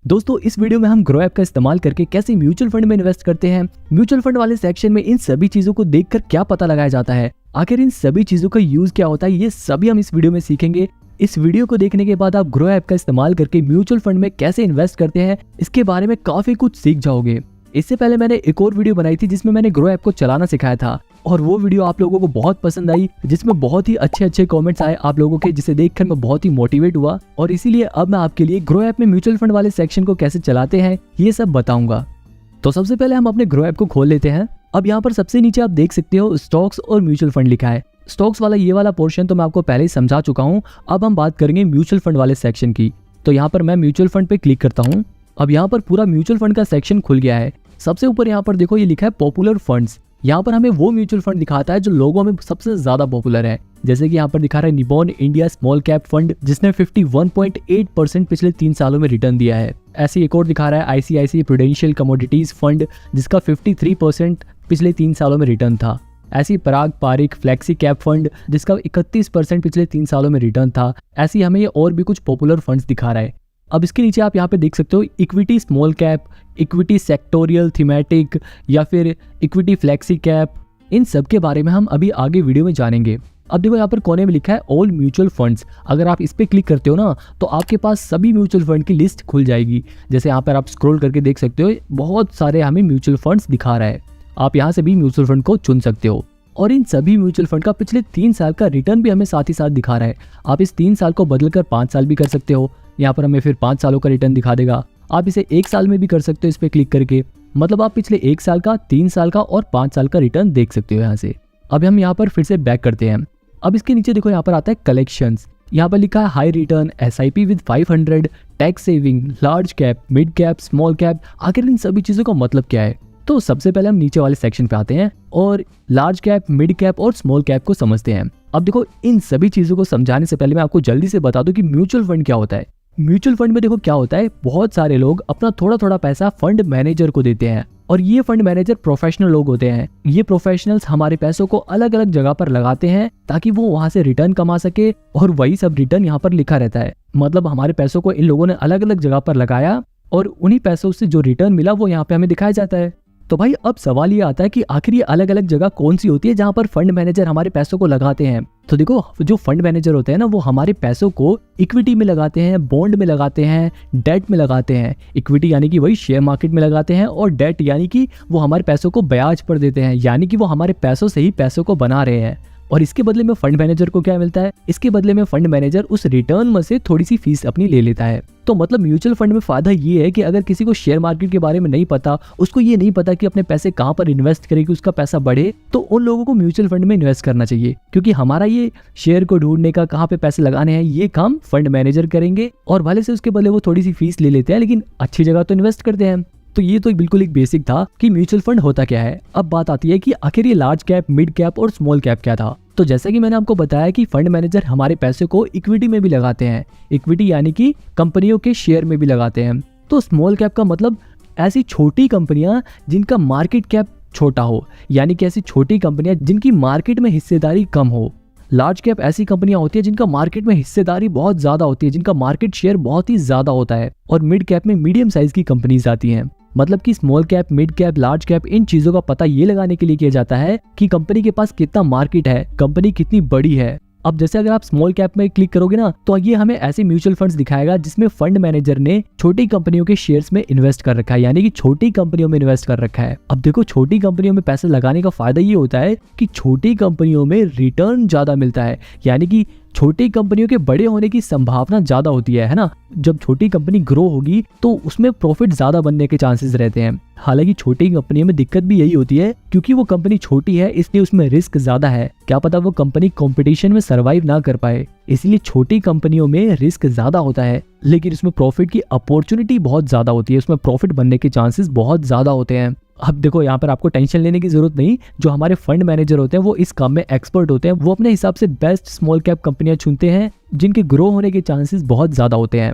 दोस्तों इस वीडियो में हम ग्रो ऐप का इस्तेमाल करके कैसे म्यूचुअल फंड में इन्वेस्ट करते हैं, म्यूचुअल फंड वाले सेक्शन में इन सभी चीजों को देखकर क्या पता लगाया जाता है, आखिर इन सभी चीजों का यूज क्या होता है, ये सभी हम इस वीडियो में सीखेंगे। इस वीडियो को देखने के बाद आप ग्रो ऐप का इस्तेमाल करके म्यूचुअल फंड में कैसे इन्वेस्ट करते हैं इसके बारे में काफी कुछ सीख जाओगे। इससे पहले मैंने एक और वीडियो बनाई थी जिसमें मैंने ग्रो ऐप को चलाना सिखाया था और वो वीडियो आप लोगों को बहुत पसंद आई, जिसमें बहुत ही अच्छे कमेंट्स आए आप लोगों के, जिसे देखकर मैं बहुत ही मोटिवेट हुआ और इसीलिए अब मैं आपके लिए ग्रो ऐप में म्यूचुअल फंड वाले सेक्शन को कैसे चलाते हैं ये सब बताऊंगा। तो सबसे पहले हम अपने ग्रो ऐप को खोल लेते हैं। अब यहाँ पर सबसे नीचे आप देख सकते हो स्टॉक्स और म्यूचुअल फंड लिखा है। स्टॉक्स वाला ये वाला पोर्शन तो मैं आपको पहले ही समझा चुका हूँ। अब हम बात करेंगे म्यूचुअल फंड वाले सेक्शन की। तो यहाँ पर मैं म्यूचुअल फंड पे क्लिक करता हूँ। अब यहाँ पर पूरा म्यूचुअल फंड का सेक्शन खुल गया है। सबसे ऊपर यहाँ पर देखो ये लिखा है पॉपुलर फंड्स। यहाँ पर हमें वो म्यूचुअल फंड दिखाता है जो लोगों में सबसे ज्यादा पॉपुलर है। जैसे कि यहाँ पर दिखा रहा है Nippon India small cap fund जिसने 51.8% पिछले 3 सालों में रिटर्न दिया है। ऐसे एक और दिखा रहा है आईसीआईसीआई प्रूडेंशियल कमोडिटीज फंड जिसका 53% पिछले 3 सालों में रिटर्न था। ऐसी पराग पारिक फ्लेक्सी कैप फंड जिसका 31% पिछले 3 सालों में रिटर्न था। ऐसी हमें ये और भी कुछ पॉपुलर फंड्स दिखा रहा है। अब इसके नीचे आप यहाँ पे देख सकते हो equity small cap, equity sectoral thematic या फिर इक्विटी फ्लेक्सी कैप। इन सब के बारे में हम अभी आगे वीडियो में जानेंगे। अब देखो यहाँ पर कोने में लिखा है ऑल म्यूचुअल फंड्स। अगर आप इस पे क्लिक करते हो ना तो आपके पास सभी म्यूचुअल फंड की लिस्ट खुल जाएगी। जैसे यहाँ पर आप स्क्रॉल करके देख सकते हो बहुत सारे हमें म्यूचुअल फंड्स दिखा रहा है। आप यहाँ से भी म्यूचुअल फंड को चुन सकते हो और इन सभी म्यूचुअल फंड का पिछले 3 साल का रिटर्न भी हमें साथ ही साथ दिखा रहा है। आप इस 3 साल को बदलकर 5 साल भी कर सकते हो। यहाँ पर हमें फिर 5 सालों का रिटर्न दिखा देगा। आप इसे 1 साल में भी कर सकते हो इस पे क्लिक करके। मतलब आप पिछले 1 साल का, 3 साल का और 5 साल का रिटर्न देख सकते हो यहाँ से। अब हम यहाँ पर फिर से बैक करते हैं। अब इसके नीचे देखो यहाँ पर आता है कलेक्शंस। यहाँ पर लिखा है high return, SIP with 500, tax saving, large cap, mid cap, small cap. आखिर इन सभी चीजों का मतलब क्या है? तो सबसे पहले हम नीचे वाले सेक्शन पे आते हैं और लार्ज कैप, मिड कैप और स्मॉल कैप को समझते हैं। अब देखो इन सभी चीजों को समझाने से पहले मैं आपको जल्दी से बता दूं कि म्यूचुअल फंड क्या होता है। म्यूचुअल फंड में देखो क्या होता है, बहुत सारे लोग अपना थोड़ा थोड़ा पैसा फंड मैनेजर को देते हैं और ये फंड मैनेजर प्रोफेशनल लोग होते हैं। ये प्रोफेशनल्स हमारे पैसों को अलग अलग जगह पर लगाते हैं ताकि वो वहां से रिटर्न कमा सके और वही सब रिटर्न यहाँ पर लिखा रहता है। मतलब हमारे पैसों को इन लोगों ने अलग अलग जगह पर लगाया और उन्हीं पैसों से जो रिटर्न मिला वो यहाँ पे हमें दिखाया जाता है। तो भाई अब सवाल ये आता है कि आखिर ये अलग अलग जगह कौन सी होती है जहां पर फंड मैनेजर हमारे पैसों को लगाते हैं। तो देखो जो फंड मैनेजर होते हैं ना वो हमारे पैसों को इक्विटी में लगाते हैं, बॉन्ड में लगाते हैं, डेट में लगाते हैं। इक्विटी यानी कि वही शेयर मार्केट में लगाते हैं और डेट यानी कि वो हमारे पैसों को ब्याज पर देते हैं, यानी कि वो हमारे पैसों से ही पैसों को बना रहे हैं। और इसके बदले में फंड मैनेजर को क्या मिलता है? इसके बदले में फंड मैनेजर उस रिटर्न में से थोड़ी सी फीस अपनी ले लेता है। तो मतलब म्यूचुअल फंड में फायदा ये है कि अगर किसी को शेयर मार्केट के बारे में नहीं पता, उसको ये नहीं पता कि अपने पैसे कहाँ पर इन्वेस्ट करे कि उसका पैसा बढ़े, तो उन लोगों को म्यूचुअल फंड में इन्वेस्ट करना चाहिए। क्योंकि हमारा ये शेयर को ढूंढने का, कहाँ पे पैसे लगाने हैं, ये काम फंड मैनेजर करेंगे और भले से उसके बदले वो थोड़ी सी फीस ले लेते हैं लेकिन अच्छी जगह तो इन्वेस्ट करते हैं। तो ये तो बिल्कुल एक बेसिक था कि म्यूचुअल फंड होता क्या है। अब बात आती है कि आखिर ये लार्ज कैप, मिड कैप और स्मॉल कैप क्या था। तो जैसे कि मैंने आपको बताया कि फंड मैनेजर हमारे पैसे को इक्विटी में भी लगाते हैं। इक्विटी यानी कि कंपनियों के शेयर में भी लगाते हैं। तो स्मॉल कैप का मतलब ऐसी छोटी कंपनियां जिनका मार्केट कैप छोटा हो, यानी कि ऐसी छोटी कंपनियां जिनकी मार्केट में हिस्सेदारी कम हो। लार्ज कैप ऐसी कंपनियां होती है जिनका मार्केट में हिस्सेदारी बहुत ज्यादा होती है, जिनका मार्केट शेयर बहुत ही ज्यादा होता है। और मिड कैप में मीडियम साइज की कंपनीज आती हैं। मतलब कि small cap, mid cap, large cap, इन चीजों का पता ये लगाने के लिए किया जाता है कि कंपनी के पास कितना मार्केट है, कंपनी कितनी बड़ी है। अब जैसे अगर आप स्मॉल कैप में क्लिक करोगे ना तो ये हमें ऐसे म्यूचुअल फंड्स दिखाएगा जिसमें फंड मैनेजर ने छोटी कंपनियों के शेयर्स में इन्वेस्ट कर रखा है, यानी कि छोटी कंपनियों में इन्वेस्ट कर रखा है। अब देखो छोटी कंपनियों में पैसे लगाने का फायदा ये होता है कि छोटी कंपनियों में रिटर्न ज्यादा मिलता है, यानी कि छोटी कंपनियों के बड़े होने की संभावना ज्यादा होती है ना। जब छोटी कंपनी ग्रो होगी तो उसमें प्रॉफिट ज्यादा बनने के चांसेस रहते हैं। हालांकि छोटी कंपनियों में दिक्कत भी यही होती है क्योंकि वो कंपनी छोटी है इसलिए उसमें रिस्क ज्यादा है। क्या पता वो कंपनी कंपटीशन में सरवाइव ना कर पाए, इसलिए छोटी कंपनियों में रिस्क ज्यादा होता है लेकिन उसमें प्रॉफिट की अपॉर्चुनिटी बहुत ज्यादा होती है, उसमें प्रॉफिट बनने के चांसेस बहुत ज्यादा होते हैं। अब देखो यहाँ पर आपको टेंशन लेने की जरूरत नहीं। जो हमारे फंड मैनेजर होते हैं वो इस काम में एक्सपर्ट होते हैं। वो अपने हिसाब से बेस्ट स्मॉल कैप कंपनियां चुनते हैं जिनके ग्रो होने के चांसेस बहुत ज्यादा होते हैं।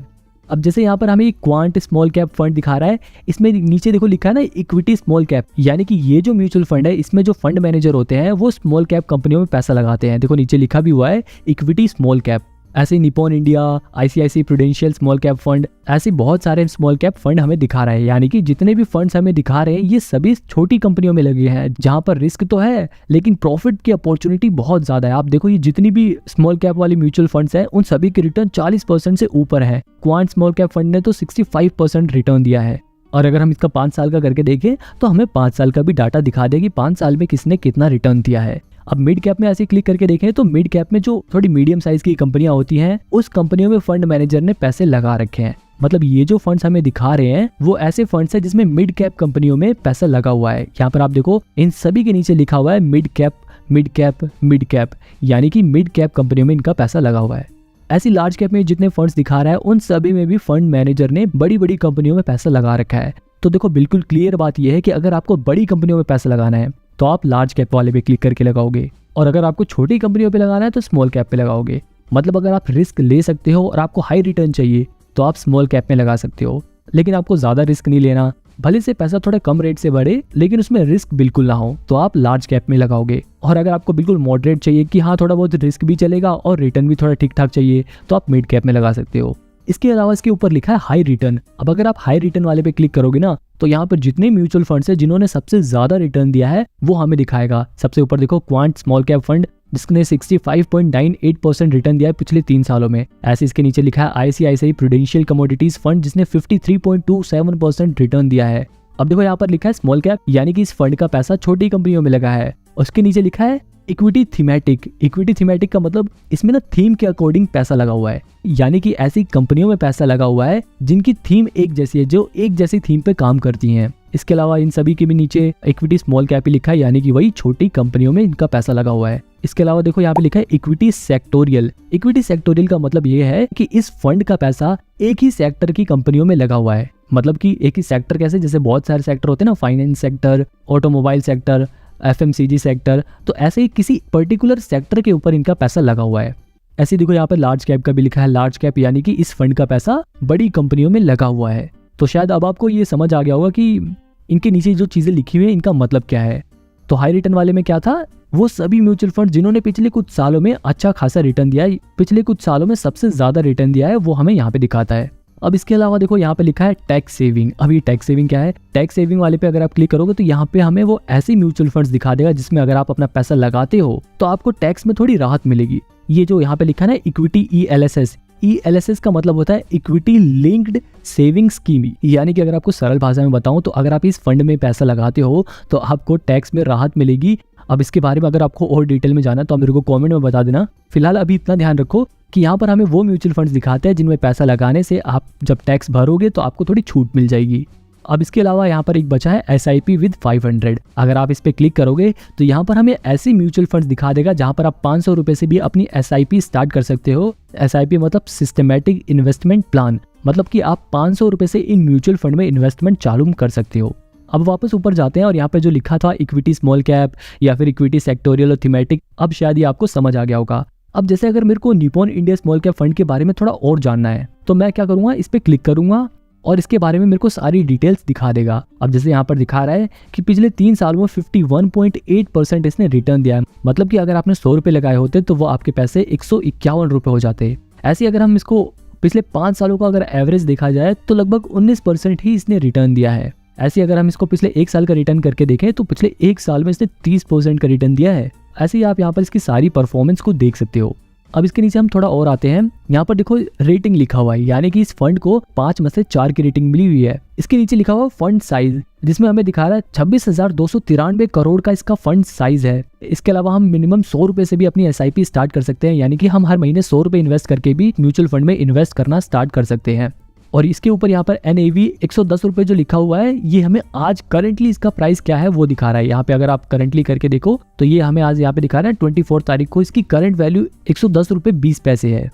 अब जैसे यहाँ पर हमें क्वांट स्मॉल कैप फंड दिखा रहा है, इसमें नीचे देखो लिखा है ना इक्विटी स्मॉल कैप, यानी कि ये जो म्यूचुअल फंड है इसमें जो फंड मैनेजर होते हैं वो स्मॉल कैप कंपनियों में पैसा लगाते हैं। देखो नीचे लिखा भी हुआ है इक्विटी स्मॉल कैप। ऐसे Nippon India, ICIC prudential small cap fund, ऐसे बहुत सारे स्मॉल कैप फंड हमें दिखा रहे हैं। यानी कि जितने भी फंड्स हमें दिखा रहे हैं ये सभी छोटी कंपनियों में लगे हैं जहां पर रिस्क तो है लेकिन प्रॉफिट की अपॉर्चुनिटी बहुत ज्यादा है। आप देखो ये जितनी भी स्मॉल कैप वाली म्यूचुअल फंड्स हैं उन सभी के रिटर्न 40% से ऊपर है। क्वांट स्मॉल कैप फंड ने तो 65% रिटर्न दिया है। और अगर हम इसका 5 साल का करके देखें तो हमें 5 साल का भी डाटा दिखा दे कि 5 साल में किसने कितना रिटर्न दिया है। अब मिड कैप में ऐसे क्लिक करके देखें तो मिड कैप में जो थोड़ी मीडियम साइज की कंपनियां होती हैं उस कंपनियों में फंड मैनेजर ने पैसे लगा रखे हैं। मतलब ये जो फंड्स हमें दिखा रहे हैं वो ऐसे फंड्स हैं जिसमें मिड कैप कंपनियों में पैसा लगा हुआ है। यहाँ पर आप देखो इन सभी के नीचे लिखा हुआ है mid cap mid cap mid cap, यानी कि मिड कैप कंपनियों में इनका पैसा लगा हुआ है। ऐसी लार्ज कैप में जितने फंड्स दिखा रहा है उन सभी में भी फंड मैनेजर ने बड़ी बड़ी कंपनियों में पैसा लगा रखा है। तो देखो बिल्कुल क्लियर बात यह है कि अगर आपको बड़ी कंपनियों में पैसा लगाना है तो आप लार्ज कैप वाले पे क्लिक करके लगाओगे, और अगर आपको छोटी कंपनियों पे लगाना है तो स्मॉल कैप पे लगाओगे। मतलब अगर आप रिस्क ले सकते हो और आपको हाई रिटर्न चाहिए तो आप स्मॉल कैप में लगा सकते हो, लेकिन आपको ज्यादा रिस्क नहीं लेना, भले से पैसा थोड़ा कम रेट से बढ़े लेकिन उसमें रिस्क बिल्कुल ना हो, तो आप लार्ज कैप में लगाओगे। और अगर आपको बिल्कुल मॉडरेट चाहिए कि हाँ थोड़ा बहुत रिस्क भी चलेगा और रिटर्न भी थोड़ा ठीक ठाक चाहिए तो आप मिड कैप में लगा सकते हो। इसके अलावा इसके ऊपर लिखा है हाई रिटर्न। अब अगर आप हाई रिटर्न वाले पे क्लिक करोगे ना तो यहाँ पर जितने म्यूचुअल फंड्स हैं जिन्होंने सबसे ज्यादा रिटर्न दिया है वो हमें दिखाएगा। सबसे ऊपर देखो क्वांट स्मॉल कैप फंड जिसने 65.98% रिटर्न दिया है पिछले 3 सालों में। ऐसे इसके नीचे लिखा है आईसीआईसीआई प्रूडेंशियल कमोडिटीज फंड जिसने 53.27% रिटर्न दिया है। अब देखो यहाँ पर लिखा है स्मॉल कैप, यानी कि इस फंड का पैसा छोटी कंपनियों में लगा है। उसके नीचे लिखा है इक्विटी थीमेटिक। इक्विटी थीमेटिक का मतलब इसमें ना थीम के अकॉर्डिंग पैसा लगा हुआ है, यानी कि ऐसी कंपनियों में पैसा लगा हुआ है जिनकी थीम एक जैसी है, जो एक जैसी थीम पे काम करती हैं। इसके अलावा इन सभी के भी नीचे इक्विटी स्मॉल कैप ही लिखा है, यानी कि वही छोटी कंपनियों में इनका पैसा लगा हुआ है। इसके अलावा देखो यहाँ पे लिखा है इक्विटी सेक्टोरियल। इक्विटी सेक्टोरियल का मतलब ये है कि इस फंड का पैसा एक ही सेक्टर की कंपनियों में लगा हुआ है। मतलब कि एक ही सेक्टर कैसे, जैसे बहुत सारे सेक्टर होते हैं ना, finance sector, automobile sector, FMCG sector, तो ऐसे ही किसी पर्टिकुलर सेक्टर के ऊपर इनका पैसा लगा हुआ है। ऐसे देखो यहाँ पर लार्ज कैप का भी लिखा है लार्ज कैप, यानी कि इस फंड का पैसा बड़ी कंपनियों में लगा हुआ है। तो शायद अब आपको ये समझ आ गया होगा कि इनके नीचे जो चीजें लिखी हुई है इनका मतलब क्या है। तो हाई रिटर्न वाले में क्या था, वो सभी म्यूचुअल फंड जिन्होंने पिछले कुछ सालों में अच्छा खासा रिटर्न दिया है, पिछले कुछ सालों में सबसे ज्यादा रिटर्न दिया है, वो हमें यहाँ पे दिखाता है। अब इसके अलावा देखो यहाँ पे लिखा है टैक्स सेविंग। अब ये टैक्स सेविंग क्या है, टैक्स सेविंग वाले पे अगर आप क्लिक करोगे तो यहाँ पे हमें वो ऐसे म्यूचुअल फंड्स दिखा देगा जिसमें अगर आप अपना पैसा लगाते हो तो आपको टैक्स में थोड़ी राहत मिलेगी। ये जो यहाँ पे लिखा है ना इक्विटी ELSS, ELSS का मतलब होता है इक्विटी लिंक्ड सेविंग स्कीम, यानी कि अगर आपको सरल भाषा में बताऊं तो अगर आप इस फंड में पैसा लगाते हो तो आपको टैक्स में राहत मिलेगी। अब इसके बारे में अगर आपको और डिटेल में जाना तो आप मेरे को कमेंट में बता देना। फिलहाल अभी इतना ध्यान रखो कि यहाँ पर हमें वो म्यूचुअल फंड्स दिखाते हैं जिनमें पैसा लगाने से आप जब टैक्स भरोगे तो आपको थोड़ी छूट मिल जाएगी। अब इसके अलावा यहाँ पर एक बचा है SIP विद 500। अगर आप इस पे क्लिक करोगे तो यहाँ पर हमें ऐसे म्यूचुअल फंड्स दिखा देगा जहाँ पर आप 500 रुपए से भी अपनी SIP स्टार्ट कर सकते हो। SIP मतलब सिस्टमेटिक इन्वेस्टमेंट प्लान, मतलब कि आप 500 रुपए से इन म्यूचुअल फंड में इन्वेस्टमेंट चालू कर सकते हो। अब वापस ऊपर जाते हैं और यहाँ पे जो लिखा था इक्विटी स्मॉल कैप या फिर इक्विटी सेक्टोरियल और थीमेटिक, अब शायद ये आपको समझ आ गया होगा। अब जैसे अगर मेरे को Nippon India small cap fund के बारे में थोड़ा और जानना है तो मैं क्या करूंगा, इस पे क्लिक करूंगा और इसके बारे में मेरे को सारी डिटेल्स दिखा देगा। अब जैसे यहाँ पर दिखा रहा है कि पिछले 3 सालों में 51.8% इसने रिटर्न दिया है। मतलब कि अगर आपने 100 रुपए लगाए होते तो वो आपके पैसे 151 रुपए हो जाते। ऐसे अगर हम इसको पिछले 5 सालों का अगर एवरेज देखा जाए तो लगभग 19% ही इसने रिटर्न दिया है। ऐसे अगर हम इसको पिछले 1 साल का रिटर्न करके देखें तो पिछले 1 साल में इसने 30% का रिटर्न दिया है। ऐसे ही आप यहाँ पर इसकी सारी परफॉर्मेंस को देख सकते हो। अब इसके नीचे हम थोड़ा और आते हैं, यहाँ पर देखो रेटिंग लिखा हुआ है, यानी कि इस फंड को 5 में से 4 की रेटिंग मिली हुई है। इसके नीचे लिखा हुआ फंड साइज, जिसमें हमें दिखा रहा है 26,293 करोड़ का इसका फंड साइज है। इसके अलावा हम मिनिमम 100 रुपए से भी अपनी SIP स्टार्ट कर सकते हैं, यानी कि हम हर महीने 100 रुपए इन्वेस्ट करके भी म्यूचुअल फंड में इन्वेस्ट करना स्टार्ट कर सकते हैं। और इसके ऊपर यहाँ पर NAV 110 रुपए जो लिखा हुआ है, ये हमें आज करंटली इसका प्राइस क्या है वो दिखा रहा है। यहाँ पे अगर आप करंटली करके देखो तो ये हमें आज यहाँ पे दिखा रहा है 24 तारीख को इसकी करंट वैल्यू 110 रुपए 20 पैसे है।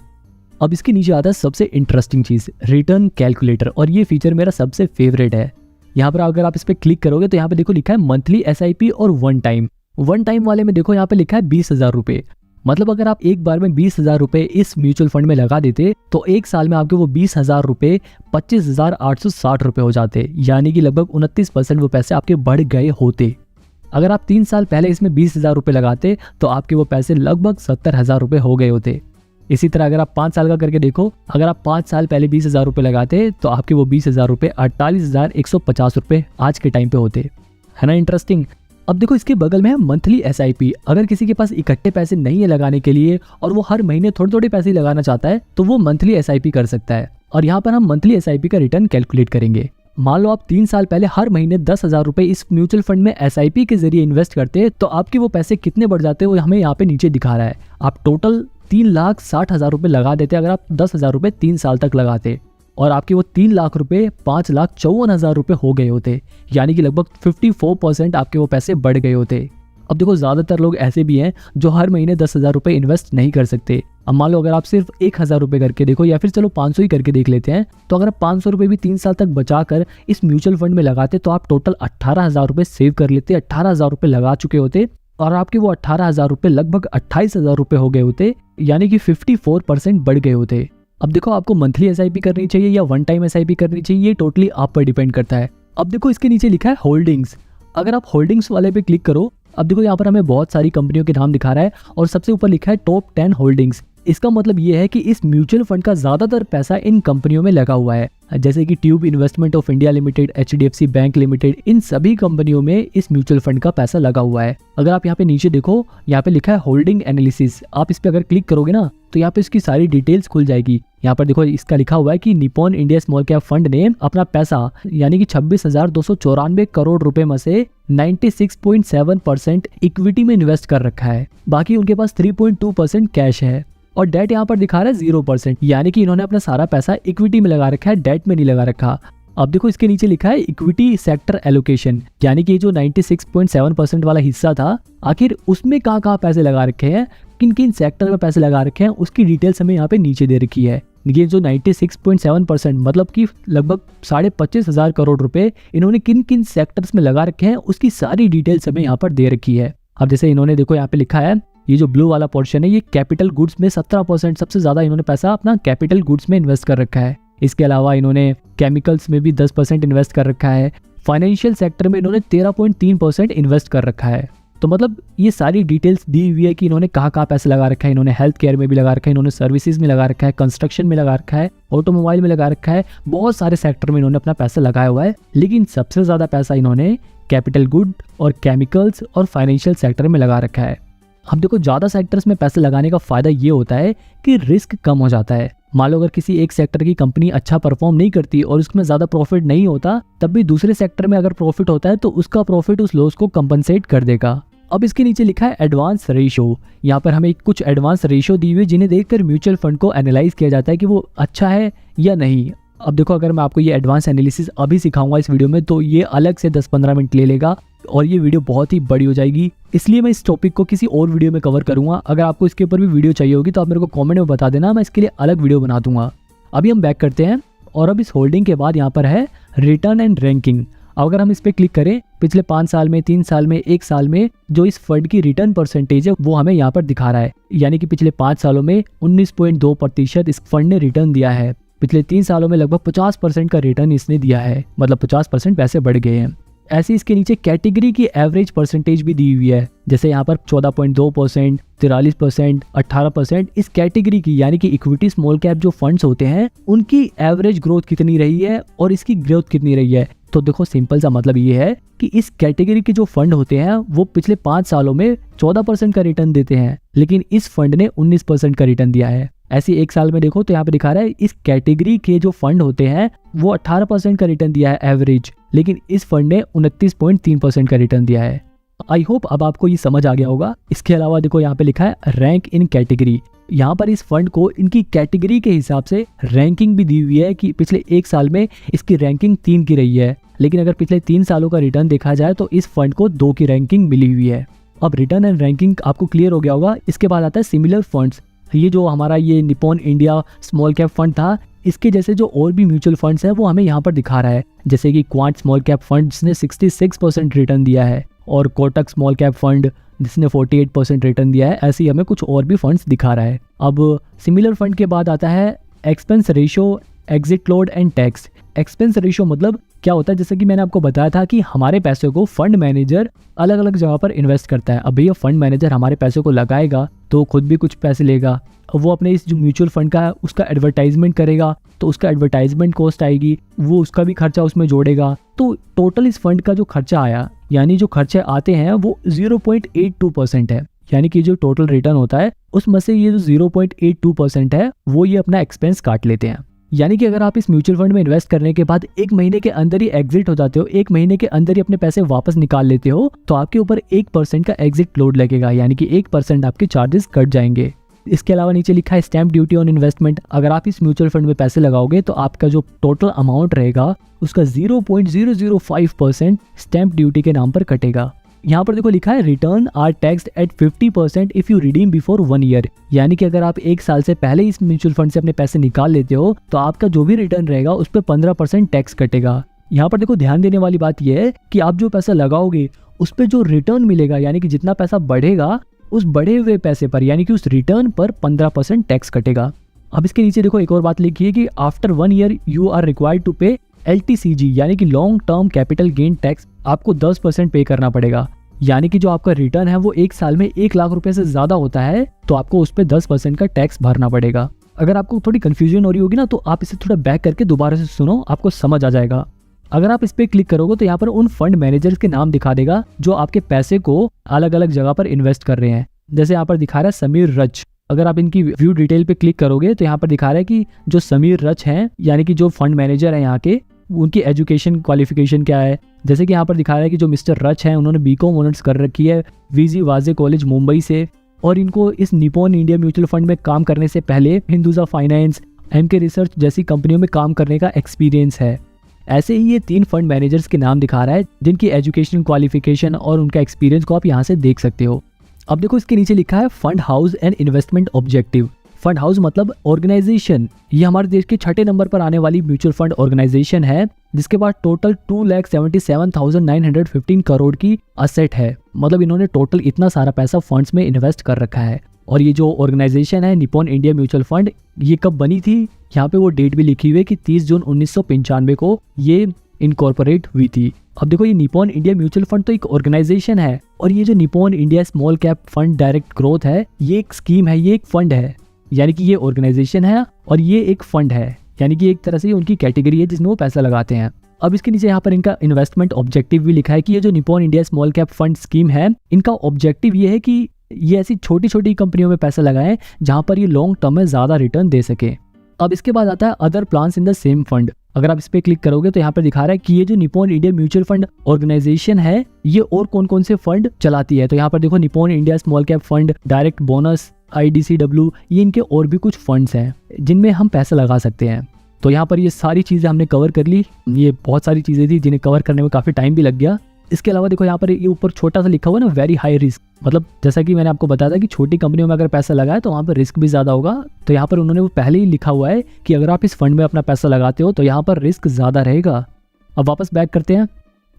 अब इसके नीचे आता है सबसे इंटरेस्टिंग चीज, रिटर्न कैलकुलेटर, और ये फीचर मेरा सबसे फेवरेट है। यहाँ पर अगर आप इस पे क्लिक करोगे तो यहाँ पे देखो लिखा है मंथली SIP और वन टाइम वाले में देखो यहाँ पे लिखा है 20,000 रुपए। मतलब अगर आप एक बार में 20,000 रुपए इस म्यूचुअल फंड में लगा देते तो 1 साल में आपके वो 20,000 रुपए 25,860 रुपए हो जाते, यानी कि लगभग 29% वो पैसे आपके बढ़ गए होते। अगर आप 3 साल पहले इसमें 20,000 रुपए लगाते तो आपके वो पैसे लगभग 70,000 रुपए हो गए होते। इसी तरह अगर आप 5 साल का करके देखो, अगर आप 5 साल पहले 20,000 रुपये लगाते तो आपके वो 20,000 रुपये 48,150 रुपये आज के टाइम पे होते, है ना इंटरेस्टिंग। अब देखो इसके बगल में है मंथली SIP। अगर किसी के पास इकट्ठे पैसे नहीं है लगाने के लिए और वो हर महीने थोड़े थोड़े पैसे लगाना चाहता है तो वो मंथली SIP कर सकता है। और यहाँ पर हम मंथली SIP का रिटर्न कैलकुलेट करेंगे। मान लो आप 3 साल पहले हर महीने 10,000 रुपये इस म्यूचुअल फंड में SIP के जरिए इन्वेस्ट करते तो आपके वो पैसे कितने बढ़ जाते वो हमें यहाँ पे नीचे दिखा रहा है। आप टोटल 3,60,000 रुपये लगा देते अगर आप 10,000 रुपये 3 साल तक लगाते, और आपके वो 3 लाख रुपये 5,54,000 रुपये हो गए होते, यानी कि लगभग 54% आपके वो पैसे बढ़ गए होते। अब देखो ज़्यादातर लोग ऐसे भी हैं जो हर महीने 10,000 रुपये इन्वेस्ट नहीं कर सकते। अब मान लो अगर आप सिर्फ 1,000 रुपये करके देखो, या फिर चलो 500 ही करके देख लेते हैं, तो अगर आप 500 रुपये भी 3 साल तक बचा कर इस म्यूचुअल फंड में लगाते तो आप टोटल 18,000 रुपये सेव कर लेते। 18,000 रुपये लगा चुके होते और आपके वो 18,000 रुपये लगभग 28,000 रुपये हो गए होते, यानी कि 54% बढ़ गए होते। अब देखो आपको मंथली SIP करनी चाहिए या वन टाइम SIP करनी चाहिए, ये टोटली आप पर डिपेंड करता है। अब देखो इसके नीचे लिखा है होल्डिंग्स। अगर आप होल्डिंग्स वाले पे क्लिक करो, अब देखो यहाँ पर हमें बहुत सारी कंपनियों के नाम दिखा रहा है और सबसे ऊपर लिखा है टॉप 10 होल्डिंग्स। इसका मतलब ये है कि इस म्यूचुअल फंड का ज्यादातर पैसा इन कंपनियों में लगा हुआ है, जैसे कि Tube Investment of India Limited, HDFC Bank Limited, इन सभी कंपनियों में इस म्यूचुअल फंड का पैसा लगा हुआ है। अगर आप यहाँ पे नीचे देखो, यहाँ पे लिखा है होल्डिंग एनालिसिस। आप इस पे अगर क्लिक करोगे ना तो यहाँ पे इसकी सारी डिटेल्स खुल जाएगी। यहाँ पर देखो इसका लिखा हुआ है कि Nippon India small cap fund ने अपना पैसा यानी कि 26,294 करोड़ रुपए में से 96.7% इक्विटी में इन्वेस्ट कर रखा है। बाकी उनके पास 3.2% कैश है और डेट यहाँ पर दिखा रहा है 0%, यानी कि इन्होंने अपना सारा पैसा इक्विटी में लगा रखा है, डेट में नहीं लगा रखा। अब देखो इसके नीचे लिखा है इक्विटी सेक्टर एलोकेशन, यानी कि जो 96.7% वाला हिस्सा था, आखिर उसमें कहाँ पैसे लगा रखे हैं, किन किन सेक्टर में पैसे लगा रखे हैं, उसकी डिटेल्स हमें यहाँ पे नीचे दे रखी है। ये जो 96.7% मतलब कि लगभग 25,500 करोड़ रुपए इन्होंने किन किन सेक्टर्स में लगा रखे हैं, उसकी सारी डिटेल्स हमें यहाँ पर दे रखी है। अब जैसे इन्होंने देखो यहाँ पे लिखा है, ये जो ब्लू वाला पोर्शन है ये कैपिटल गुड्स में 17%, सबसे ज्यादा इन्होंने पैसा अपना कैपिटल गुड्स में इन्वेस्ट कर रखा है। इसके अलावा इन्होंने केमिकल्स में भी 10% इन्वेस्ट कर रखा है। फाइनेंशियल सेक्टर में इन्होंने 13.3% इन्वेस्ट कर रखा है। तो मतलब ये सारी डिटेल्स दी हुई है कि इन्होंने कहाँ पैसे लगा रखा है। इन्होंने हेल्थ केयर में भी लगा रखा है, इन्होंने सर्विसेज में लगा रखा है, कंस्ट्रक्शन में लगा रखा है, ऑटोमोबाइल में लगा रखा है, बहुत सारे सेक्टर में इन्होंने अपना पैसा लगाया हुआ है। लेकिन सबसे ज्यादा पैसा इन्होंने कैपिटल गुड और केमिकल्स और फाइनेंशियल सेक्टर में लगा रखा है। अब देखो ज्यादा सेक्टर्स में पैसे लगाने का फायदा ये होता है कि रिस्क कम हो जाता है। मान लो अगर किसी एक सेक्टर की कंपनी अच्छा परफॉर्म नहीं करती और उसमें ज्यादा प्रॉफिट नहीं होता, तब भी दूसरे सेक्टर में अगर प्रॉफिट होता है तो उसका प्रॉफिट उस लॉस को कंपनसेट कर देगा। अब इसके नीचे लिखा है एडवांस रेशियो। यहाँ पर हमें कुछ एडवांस रेशियो दी हुई जिन्हें देखकर म्यूचुअल फंड को एनालाइज किया जाता है कि वो अच्छा है या नहीं। अब देखो अगर मैं आपको ये एडवांस एनालिसिस अभी सिखाऊंगा इस वीडियो में तो ये अलग से 10-15 मिनट ले लेगा और ये वीडियो बहुत ही बड़ी हो जाएगी, इसलिए मैं इस टॉपिक को किसी और वीडियो में कवर करूंगा। अगर आपको इसके ऊपर भी वीडियो चाहिए होगी तो आप मेरे को कमेंट में बता देना, मैं इसके लिए अलग वीडियो बना दूंगा। अभी हम बैक करते हैं और अब इस होल्डिंग के बाद यहाँ पर है रिटर्न एंड रैंकिंग। अगर हम इस पर क्लिक करें, पिछले 5 साल में, 3 साल में, 1 साल में जो इस फंड की रिटर्न परसेंटेज है वो हमें यहाँ पर दिखा रहा है, यानी कि पिछले 5 सालों में 19.2% इस फंड ने रिटर्न दिया है। पिछले 3 सालों में लगभग 50% का रिटर्न इसने दिया है, मतलब 50% पैसे बढ़ गए हैं। ऐसे इसके नीचे कैटेगरी की एवरेज परसेंटेज भी दी हुई है, जैसे यहाँ पर 14.2%, 43%, 18%। इस कैटेगरी की यानी कि इक्विटी स्मॉल कैप जो फंड्स होते हैं उनकी एवरेज ग्रोथ कितनी रही है और इसकी ग्रोथ कितनी रही है। तो देखो सिंपल सा मतलब ये है कि इस कैटेगरी के जो फंड होते हैं वो पिछले 5 सालों में 14% का रिटर्न देते हैं, लेकिन इस फंड ने 19% का रिटर्न दिया है। ऐसे 1 साल में देखो तो यहाँ पे दिखा रहा है इस कैटेगरी के जो फंड होते हैं वो 18% का रिटर्न दिया है एवरेज, लेकिन इस फंड ने 29.3% का रिटर्न दिया है। आई होप अब आपको ये समझ आ गया होगा। इसके अलावा देखो यहाँ पे लिखा है रैंक इन कैटेगरी। यहाँ पर इस फंड को इनकी कैटेगरी के हिसाब से रैंकिंग भी दी हुई है कि पिछले 1 साल में इसकी रैंकिंग 3 की रही है, लेकिन अगर पिछले 3 सालों का रिटर्न देखा जाए तो इस फंड को 2 की रैंकिंग मिली हुई है। अब रिटर्न एंड रैंकिंग आपको क्लियर हो गया होगा। इसके बाद आता है सिमिलर फंड्स। ये जो हमारा ये Nippon India small cap fund था, इसके जैसे जो और भी म्यूचुअल फंड्स हैं वो हमें यहाँ पर दिखा रहा है, जैसे कि क्वांट स्मॉल कैप फंड्स ने 66% रिटर्न दिया है और कोटक स्मॉल कैप फंड जिसने 48% रिटर्न दिया है। ऐसे ही हमें कुछ और भी फंड्स दिखा रहा है। अब सिमिलर फंड के बाद आता है expense ratio, exit load and tax. Expense ratio मतलब क्या होता है, जैसे कि मैंने आपको बताया था कि हमारे पैसे को फंड मैनेजर अलग अलग जगह पर इन्वेस्ट करता है। अब भैया फंड मैनेजर हमारे पैसे को लगाएगा तो खुद भी कुछ पैसे लेगा, वो अपने इस जो म्यूचुअल फंड का है उसका एडवर्टाइजमेंट करेगा, तो उसका एडवर्टाइजमेंट कॉस्ट आएगी, वो उसका भी खर्चा उसमें जोड़ेगा। तो टोटल इस फंड का जो खर्चा आया, यानी जो खर्चे आते हैं वो 0.82% है, यानी कि जो टोटल रिटर्न होता है उसमें से ये जो 0.82% है वो ये अपना एक्सपेंस काट लेते हैं। यानी कि अगर आप इस म्यूचुअल फंड में इन्वेस्ट करने के बाद 1 महीने के अंदर ही एग्जिट हो जाते हो, 1 महीने के अंदर ही अपने पैसे वापस निकाल लेते हो, तो आपके ऊपर 1% का एग्जिट लोड लगेगा, यानी कि 1% आपके चार्जेस कट जाएंगे। इसके अलावा नीचे लिखा है स्टैम्प ड्यूटी ऑन इन्वेस्टमेंट। अगर आप इस म्यूचुअल फंड में पैसे लगाओगे तो आपका जो टोटल अमाउंट रहेगा उसका 0.005% स्टैम्प ड्यूटी के नाम पर कटेगा। यहाँ पर देखो लिखा है return are taxed at 50% if you redeem before 1 year, यानी कि अगर आप 1 साल से पहले इस म्यूचुअल फंड से अपने पैसे निकाल लेते हो तो आपका जो भी रिटर्न रहेगा उस पर 15% टैक्स कटेगा। यहाँ पर देखो ध्यान देने वाली बात यह है कि आप जो पैसा लगाओगे उस पर जो रिटर्न मिलेगा, यानी कि जितना पैसा बढ़ेगा उस बढ़े हुए पैसे पर, यानी कि उस रिटर्न पर 15% टैक्स कटेगा। अब इसके नीचे देखो एक और बात लिखी है कि after 1 year you are required to pay LTCG, यानी कि long term capital gain tax आपको 10% पे करना पड़ेगा। यानी कि जो आपका रिटर्न है वो 1 साल में 1 लाख रुपए से ज्यादा होता है तो आपको उस पर 10% का टैक्स भरना पड़ेगा। अगर आपको थोड़ी कंफ्यूजन हो रही होगी ना तो आप इसे थोड़ा बैक करके दोबारा से सुनो, आपको समझ आ जाएगा। अगर आप इस पे क्लिक करोगे तो यहाँ पर उन फंड मैनेजर्स के नाम दिखा देगा जो आपके पैसे को अलग अलग जगह पर इन्वेस्ट कर रहे हैं। जैसे यहाँ पर दिखा रहा है समीर रच। अगर आप इनकी व्यू डिटेल पे क्लिक करोगे तो यहाँ पर दिखा रहा है कि जो समीर रच हैं, यानी कि जो फंड मैनेजर है यहाँ के, उनकी एजुकेशन क्वालिफिकेशन क्या है। जैसे कि यहाँ पर दिखा रहा है कि जो मिस्टर रच हैं उन्होंने BCom ऑनर्स कर रखी है VG वाजे कॉलेज मुंबई से, और इनको इस निपॉन इंडिया म्यूचुअल फंड में काम करने से पहले हिंदुजा फाइनेंस, MK रिसर्च जैसी कंपनियों में काम करने का एक्सपीरियंस है। ऐसे ही ये 3 फंड मैनेजर्स के नाम दिखा रहा है जिनकी एजुकेशन क्वालिफिकेशन और उनका एक्सपीरियंस को आप यहाँ से देख सकते हो। अब देखो इसके नीचे लिखा है fund house and investment objective. Fund house मतलब ऑर्गेनाइजेशन, ये हमारे देश के 6ठे नंबर पर आने वाली म्यूचुअल फंड ऑर्गेनाइजेशन है जिसके पास टोटल 2,77,915 करोड़ की असेट है। मतलब इन्होंने टोटल इतना सारा पैसा फंड्स में इन्वेस्ट कर रखा है। और ये जो ऑर्गेनाइजेशन है निपॉन इंडिया म्यूचुअल फंड, ये कब बनी थी, यहाँ पे वो डेट भी लिखी हुई है कि 30 जून 1995 को ये इनकॉर्पोरेट हुई थी। अब देखो ये निपॉन इंडिया म्यूचुअल फंड तो एक ऑर्गेनाइजेशन है, और ये जो Nippon India small cap fund direct growth है ये एक स्कीम है, ये एक फंड है। यानी कि ये ऑर्गेनाइजेशन है और ये एक फंड है, यानी कि एक तरह से उनकी कैटेगरी है जिसमें वो पैसा लगाते हैं। अब इसके नीचे यहाँ पर इनका इन्वेस्टमेंट ऑब्जेक्टिव भी लिखा है कि ये जो Nippon India small cap fund scheme है, इनका ऑब्जेक्टिव ये है कि ये ऐसी छोटी छोटी कंपनियों में पैसा लगाएं जहां पर ये लॉन्ग टर्म में ज्यादा रिटर्न दे सके। अब इसके बाद आता है other plans in the same fund. अगर आप इस पे क्लिक करोगे तो यहाँ पर दिखा रहा है कि ये जो Nippon India mutual fund organisation है ये और कौन कौन से फंड चलाती है। तो यहाँ पर देखो Nippon India small cap fund, direct bonus, IDCW, ये इनके और भी कुछ फंड्स हैं जिनमें हम पैसा लगा सकते हैं। तो यहाँ पर ये सारी चीजें हमने कवर कर ली। ये बहुत सारी चीजें थी जिन्हें कवर करने में काफी टाइम भी लग गया। इसके अलावा देखो यहाँ पर ये ऊपर छोटा सा लिखा हुआ है ना, वेरी हाई रिस्क। मतलब जैसा कि मैंने आपको बताया था कि छोटी कंपनियों में अगर पैसा लगाए तो वहाँ पर रिस्क भी ज़्यादा होगा। तो यहाँ पर उन्होंने वो पहले ही लिखा हुआ है कि अगर आप इस फंड में अपना पैसा लगाते हो तो यहाँ पर रिस्क ज़्यादा रहेगा। अब वापस बैक करते हैं।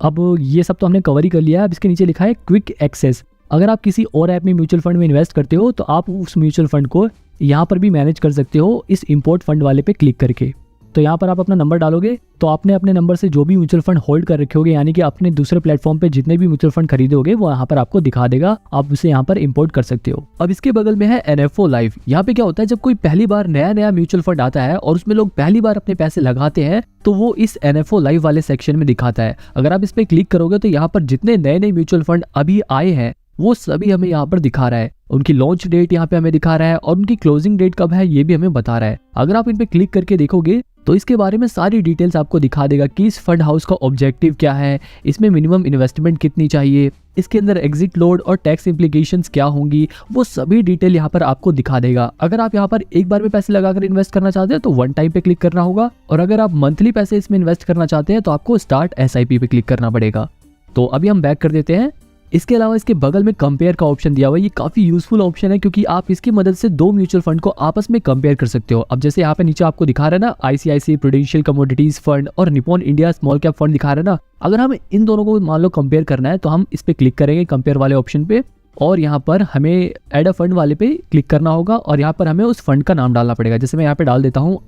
अब ये सब तो हमने कवर ही कर लिया है। अब इसके नीचे लिखा है क्विक एक्सेस। अगर आप किसी और ऐप में म्यूचुअल फंड में इन्वेस्ट करते हो तो आप उस म्यूचुअल फंड को यहाँ पर भी मैनेज कर सकते हो इस इम्पोर्ट फंड वाले पे क्लिक करके। तो यहाँ पर आप अपना नंबर डालोगे तो आपने अपने नंबर से जो भी म्यूचुअल फंड होल्ड कर रखे होगे, यानी कि अपने दूसरे प्लेटफॉर्म पे जितने भी म्यूचुअल फंड खरीदे होगे वो यहाँ पर आपको दिखा देगा, आप उसे यहाँ पर इंपोर्ट कर सकते हो। अब इसके बगल में है NFO लाइव। यहाँ पे क्या होता है, जब कोई पहली बार नया म्यूचुअल फंड आता है और उसमें लोग पहली बार अपने पैसे लगाते हैं तो वो इस NFO लाइव वाले सेक्शन में दिखाता है। अगर आप इस पे क्लिक करोगे तो यहाँ पर जितने नए म्यूचुअल फंड अभी आए हैं वो सभी हमें यहाँ पर दिखा रहा है। उनकी लॉन्च डेट यहाँ पे हमें दिखा रहा है और उनकी क्लोजिंग डेट कब है ये भी हमें बता रहा है। अगर आप इन पे क्लिक करके देखोगे तो इसके बारे में सारी डिटेल्स आपको दिखा देगा कि इस फंड हाउस का ऑब्जेक्टिव क्या है, इसमें मिनिमम इन्वेस्टमेंट कितनी चाहिए, इसके अंदर एग्जिट लोड और टैक्स इम्प्लीकेशंस क्या होंगी, वो सभी डिटेल यहाँ पर आपको दिखा देगा। अगर आप यहाँ पर एक बार में पैसे लगाकर इन्वेस्ट करना चाहते हैं तो वन टाइम पे क्लिक करना होगा, और अगर आप मंथली पैसे इसमें इन्वेस्ट करना चाहते हैं तो आपको स्टार्ट SIP पे क्लिक करना पड़ेगा। तो अभी हम बैक कर देते हैं। इसके अलावा इसके बगल में कंपेयर का ऑप्शन दिया हुआ है। ये काफी यूजफुल ऑप्शन है क्योंकि आप इसकी मदद से 2 म्यूचुअल फंड को आपस में कंपेयर कर सकते हो। अब जैसे यहाँ पे नीचे आपको दिखा रहा है ना ICICI प्रूडेंशियल कमोडिटीज फंड और Nippon India small cap fund दिखा रहा है ना, अगर हमें इन दोनों को मान लो कंपेयर करना है तो हम इस पे क्लिक करेंगे कंपेयर वाले ऑप्शन पे, और यहाँ पर हमें एड अ फंड वाले पे क्लिक करना होगा और यहाँ पर हमें उस फंड का नाम डालना पड़ेगा। जैसे मैं यहाँ पे डाल देता हूँ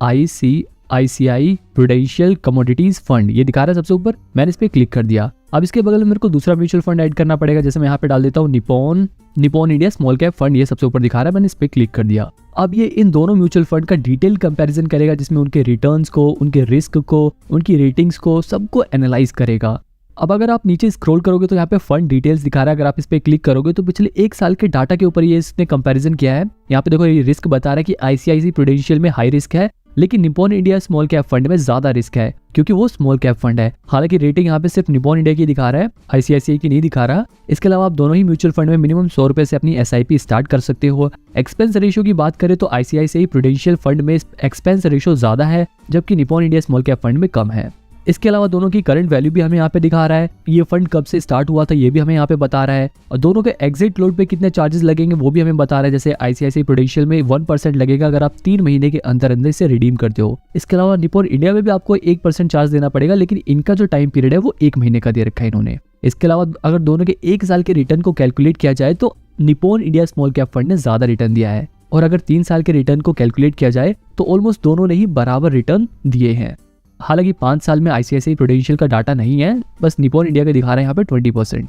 ICICI प्रूडेंशियल कमोडिटीज फंड, ये दिखा रहा है सबसे ऊपर। मैंने इस पे क्लिक कर दिया। अब इसके बगल में मेरे को दूसरा म्यूचुअल फंड ऐड करना पड़ेगा, जैसे मैं यहाँ पे डाल देता हूँ Nippon India small cap fund, ये सबसे ऊपर दिखा रहा है। मैंने इस पे क्लिक कर दिया। अब ये इन दोनों म्यूचुअल फंड का डिटेल कंपैरिजन करेगा, जिसमें उनके रिटर्न्स को, उनके रिस्क को, उनकी रेटिंग्स को, सबको एनालाइज करेगा। अब अगर आप नीचे स्क्रॉल करोगे तो यहाँ पे फंड डिटेल्स दिखा रहा है। अगर आप इस पे क्लिक करोगे तो पिछले 1 साल के डाटा के ऊपर ये इसने कंपैरिजन किया है। यहाँ पे देखो ये रिस्क बता रहा है कि ICICI प्रूडेंशियल में हाई रिस्क है, लेकिन Nippon India small cap fund में ज्यादा रिस्क है, क्योंकि वो स्मॉल कैप फंड है। हालांकि रेटिंग यहाँ पे सिर्फ निपॉन इंडिया की दिखा रहा है, ICICI की नहीं दिखा रहा। इसके अलावा आप दोनों ही म्यूचुअल फंड में मिनिमम 100 रुपए से अपनी SIP स्टार्ट कर सकते हो। एक्सपेंस रेशियो की बात करें तो ICICI प्रूडेंशियल फंड में एक्सपेंस रेशियो ज्यादा है, जबकि Nippon India small cap fund में कम है। इसके अलावा दोनों की करंट वैल्यू भी हमें यहाँ पे दिखा रहा है। ये फंड कब से स्टार्ट हुआ था ये भी हमें यहाँ पे बता रहा है, और दोनों के एग्जिट लोड पे कितने चार्जेस लगेंगे वो भी हमें बता रहा है। जैसे ICICI प्रूडेंशियल में 1% लगेगा अगर आप 3 महीने के अंदर अंदर इसे रिडीम करते हो। इसके अलावा निपॉन इंडिया में भी आपको 1% चार्ज देना पड़ेगा, लेकिन इनका जो टाइम पीरियड है वो 1 महीने का दे रखा है इन्होंने। इसके अलावा अगर दोनों के 1 साल के रिटर्न को कैलकुलेट किया जाए तो Nippon India small cap fund ने ज्यादा रिटर्न दिया है, और अगर 3 साल के रिटर्न को कैलकुलेट किया जाए तो ऑलमोस्ट दोनों ने ही बराबर रिटर्न दिए हैं। हालांकि 5 साल में ICICI प्रूडेंशियल का डाटा नहीं है, बस निपॉन इंडिया का दिखा रहा है यहाँ पे 20%।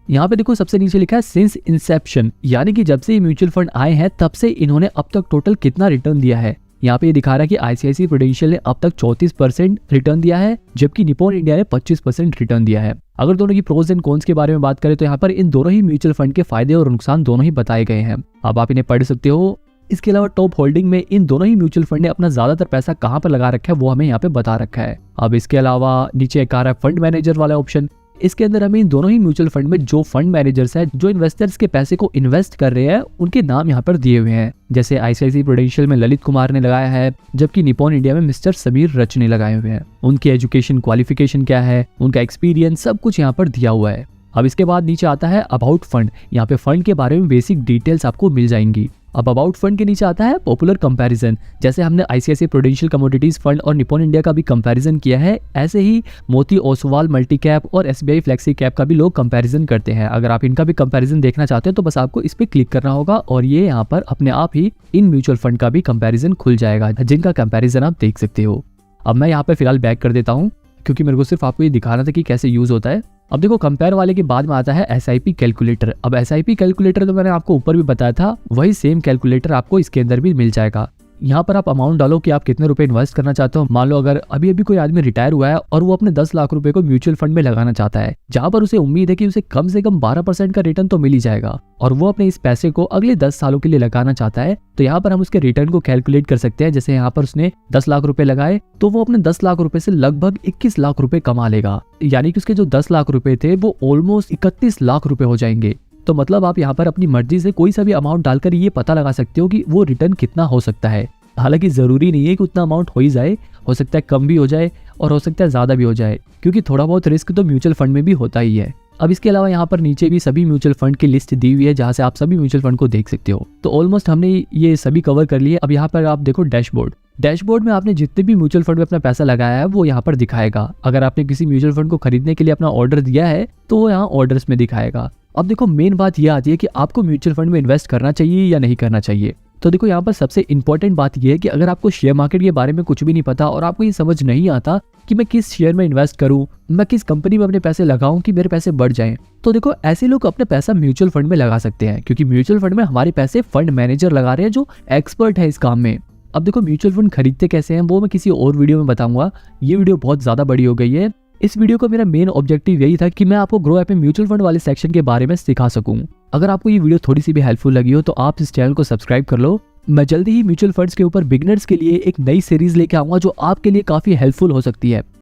यहाँ पे देखो सबसे नीचे लिखा है सिंस इंसेप्शन, यानी कि जब से ये म्यूचुअल फंड आए हैं तब से इन्होंने अब तक टोटल कितना रिटर्न दिया है। यहाँ पे ये दिखा रहा है कि ICICI प्रूडेंशियल ने अब तक 34% रिटर्न दिया है, जबकि निपॉन इंडिया ने 25% रिटर्न दिया है। अगर दोनों की प्रोज एंड कॉन्स के बारे में बात करें तो यहाँ पर इन दोनों ही म्यूचुअल फंड के फायदे और नुकसान दोनों ही बताए गए हैं। अब आप इन्हें पढ़ सकते हो। इसके अलावा टॉप होल्डिंग में इन दोनों ही म्यूचुअल फंड ने अपना ज्यादातर पैसा कहां पर लगा रखा है वो हमें यहाँ पे बता रखा है। अब इसके अलावा नीचे एक आ रहा है फंड मैनेजर वाला ऑप्शन। इसके अंदर हमें इन दोनों ही म्यूचुअल फंड में जो फंड मैनेजर्स है, जो इन्वेस्टर्स के पैसे को इन्वेस्ट कर रहे हैं, उनके नाम यहाँ पर दिए हुए हैं। जैसे ICICI प्रूडेंशियल में ललित कुमार ने लगाया है, जबकि निपॉन इंडिया में मिस्टर समीर रच ने लगाए हुए हैं। उनकी एजुकेशन क्वालिफिकेशन क्या है, उनका एक्सपीरियंस, सब कुछ यहाँ पर दिया हुआ है। अब इसके बाद नीचे आता है अबाउट फंड। यहाँ पे फंड के बारे में बेसिक डिटेल्स आपको मिल जाएंगी। अब अबाउट फंड के नीचे आता है पॉपुलर कंपैरिजन। जैसे हमने ICICI प्रूडेंशियल कमोडिटीज फंड और निपॉन इंडिया का भी कंपैरिजन किया है, ऐसे ही मोती ओसवाल मल्टी कैप और SBI फ्लेक्सी कैप का भी लोग कंपैरिजन करते हैं। अगर आप इनका भी कंपैरिजन देखना चाहते हो तो बस आपको इस पे क्लिक करना होगा, और ये यहाँ पर अपने आप ही इन म्यूचुअल फंड का भी कंपैरिजन खुल जाएगा, जिनका कंपैरिजन आप देख सकते हो। अब मैं यहाँ पे फिलहाल बैक कर देता हूँ, क्योंकि मेरे को सिर्फ आपको ये दिखाना था कि कैसे यूज होता है। अब देखो कंपेयर वाले के बाद में आता है SIP कैलकुलेटर। अब SIP कैलकुलेटर तो मैंने आपको ऊपर भी बताया था, वही सेम कैलकुलेटर आपको इसके अंदर भी मिल जाएगा। यहाँ पर आप अमाउंट डालो कि आप कितने रुपए इन्वेस्ट करना चाहते हो। मान लो अगर अभी अभी कोई आदमी रिटायर हुआ है और वो अपने 10 लाख रुपए को म्यूचुअल फंड में लगाना चाहता है, जहां पर उसे उम्मीद है कि उसे कम से कम 12% का रिटर्न तो मिल ही जाएगा, और वो अपने इस पैसे को अगले 10 सालों के लिए लगाना चाहता है, तो यहाँ पर हम उसके रिटर्न को कैलकुलेट कर सकते हैं। जैसे यहाँ पर उसने 10 लाख रुपए लगाए तो वो अपने 10 लाख रुपए से लगभग 21 लाख रुपए कमा लेगा, यानी कि उसके जो 10 लाख रुपए थे वो ऑलमोस्ट 31 लाख रुपए हो जाएंगे। तो मतलब आप यहाँ पर अपनी मर्जी से कोई सा भी अमाउंट डालकर ये पता लगा सकते हो कि वो रिटर्न कितना हो सकता है। हालांकि जरूरी नहीं है कि उतना अमाउंट हो ही जाए, हो सकता है कम भी हो जाए और हो सकता है ज्यादा भी हो जाए, क्योंकि थोड़ा बहुत रिस्क तो म्यूचुअल फंड में भी होता ही है। अब इसके अलावा यहाँ पर नीचे भी सभी म्यूचुअल फंड की लिस्ट दी हुई है, जहाँ से आप सभी म्यूचुअल फंड को देख सकते हो। तो ऑलमोस्ट हमने ये सभी कवर कर लिए। अब यहाँ पर आप देखो डैशबोर्ड में आपने जितने भी म्यूचुअल फंड में अपना पैसा लगाया है वो यहाँ पर दिखाएगा। अगर आपने किसी म्यूचुअल फंड को खरीदने के लिए अपना ऑर्डर दिया है तो वो यहाँ ऑर्डर्स में दिखाएगा। अब देखो मेन बात यह आती है कि आपको म्यूचुअल फंड में इन्वेस्ट करना चाहिए या नहीं करना चाहिए। तो देखो यहाँ पर सबसे इंपॉर्टेंट बात यह है कि अगर आपको शेयर मार्केट के बारे में कुछ भी नहीं पता और आपको ये समझ नहीं आता कि मैं किस शेयर में इन्वेस्ट करूं, मैं किस कंपनी में अपने पैसे लगाऊं कि मेरे पैसे बढ़ जाएं, तो देखो ऐसे लोग अपने पैसा म्यूचुअल फंड में लगा सकते हैं, क्योंकि म्यूचुअल फंड में हमारे पैसे फंड मैनेजर लगा रहे हैं जो एक्सपर्ट है इस काम में। अब देखो म्यूचुअल फंड खरीदते कैसे हैं वो मैं किसी और वीडियो में बताऊंगा। ये वीडियो बहुत ज्यादा बड़ी हो गई है। इस वीडियो का मेरा मेन ऑब्जेक्टिव यही था कि मैं आपको ग्रो ऐप में म्यूचुअल फंड वाले सेक्शन के बारे में सिखा सकूं। अगर आपको ये वीडियो थोड़ी सी भी हेल्पफुल लगी हो तो आप इस चैनल को सब्सक्राइब कर लो। मैं जल्दी ही म्यूचुअल फंड्स के ऊपर बिगिनर्स के लिए एक नई सीरीज लेके आऊंगा जो आपके लिए काफी हेल्पफुल हो सकती है।